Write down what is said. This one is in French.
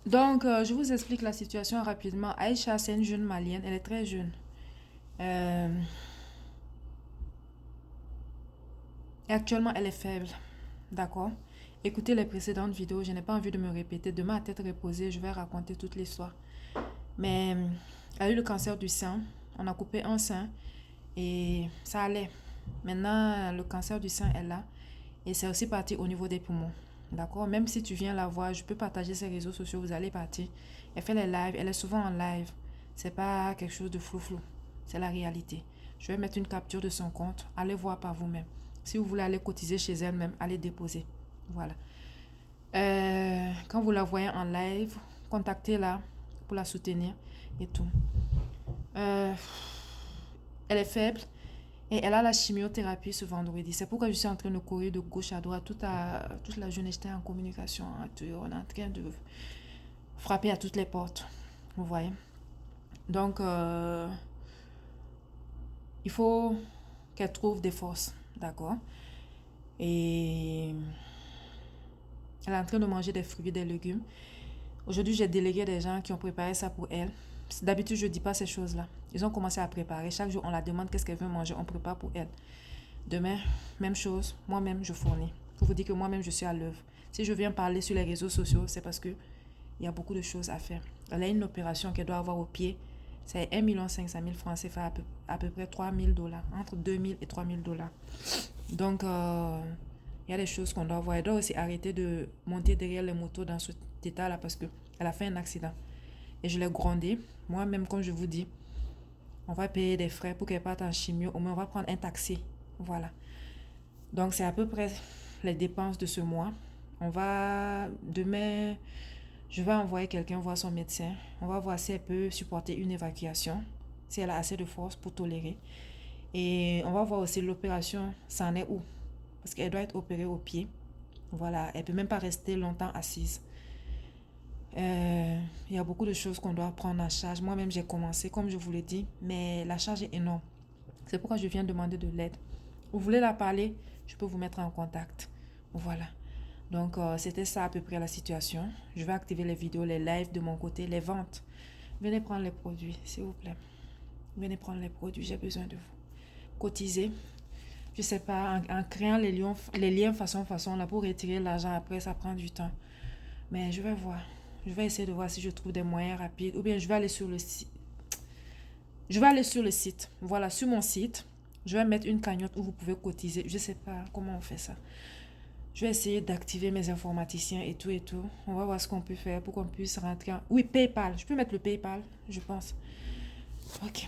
Donc, je vous explique la situation rapidement. Aïcha, c'est une jeune malienne. Elle est très jeune. Euh, et actuellement, elle est faible. D'accord? Écoutez les précédentes vidéos. Je n'ai pas envie de me répéter. Demain, à tête reposée, je vais raconter toute l'histoire. Mais elle a eu le cancer du sein. On a coupé un sein. Et ça allait. Maintenant, le cancer du sein est là. Et c'est aussi parti au niveau des poumons. D'accord? Même si tu viens la voir, je peux partager ses réseaux sociaux, vous allez partir. Elle fait les lives, elle est souvent en live. C'est pas quelque chose de flou-flou. C'est la réalité. Je vais mettre une capture de son compte. Allez voir par vous-même. Si vous voulez aller cotiser chez elle-même, allez déposer. Voilà. Quand vous la voyez en live, contactez-la pour la soutenir et tout. Euh, Elle est faible. Et elle a la chimiothérapie ce vendredi. C'est pourquoi je suis en train de courir de gauche à droite. Toute la journée, j'étais en communication. On est en train de frapper à toutes les portes. Vous voyez. Donc, il faut qu'elle trouve des forces. D'accord. Et elle est en train de manger des fruits et des légumes. Aujourd'hui, j'ai délégué des gens qui ont préparé ça pour elle. D'habitude, je ne dis pas ces choses-là. Ils ont commencé à préparer. Chaque jour, on la demande qu'est-ce qu'elle veut manger. On prépare pour elle. Demain, même chose. Moi-même, je fournis. Pour vous dire que moi-même, je suis à l'œuvre. Si je viens parler sur les réseaux sociaux, c'est parce que il y a beaucoup de choses à faire. Elle a une opération qu'elle doit avoir au pied. C'est 1 500 000 francs. C'est à peu près 3 000 $. Entre 2 000 et 3 000 $. Donc, il y a des choses qu'on doit voir. Elle doit aussi arrêter de monter derrière les motos dans cet état-là parce qu'elle a fait un accident. Et je l'ai grondée. Moi-même, comme je vous dis, on va payer des frais pour qu'elle parte en chimio. Au moins, on va prendre un taxi. Voilà. Donc, c'est à peu près les dépenses de ce mois. Demain, je vais envoyer quelqu'un voir son médecin. On va voir si elle peut supporter une évacuation, si elle a assez de force pour tolérer. Et on va voir aussi l'opération, ça en est où. Parce qu'elle doit être opérée au pied. Voilà, elle peut même pas rester longtemps assise. Il y a beaucoup de choses qu'on doit prendre en charge. Moi-même, j'ai commencé, comme je vous l'ai dit, mais la charge est énorme. C'est pourquoi je viens demander de l'aide. Vous voulez la parler, je peux vous mettre en contact. Voilà. Donc, c'était ça à peu près la situation. Je vais activer les vidéos, les lives de mon côté, les ventes. Venez prendre les produits, s'il vous plaît. Venez prendre les produits, j'ai besoin de vous. Cotisez. Je sais pas, en créant les liens façon là pour retirer l'argent après, ça prend du temps. Mais je vais voir. Je vais essayer de voir si je trouve des moyens rapides. Ou bien je vais aller sur le site. Je vais aller sur le site. Voilà, sur mon site. Je vais mettre une cagnotte où vous pouvez cotiser. Je sais pas comment on fait ça. Je vais essayer d'activer mes informaticiens et tout et tout. On va voir ce qu'on peut faire pour qu'on puisse rentrer en... Oui, PayPal. Je peux mettre le PayPal, je pense. Ok.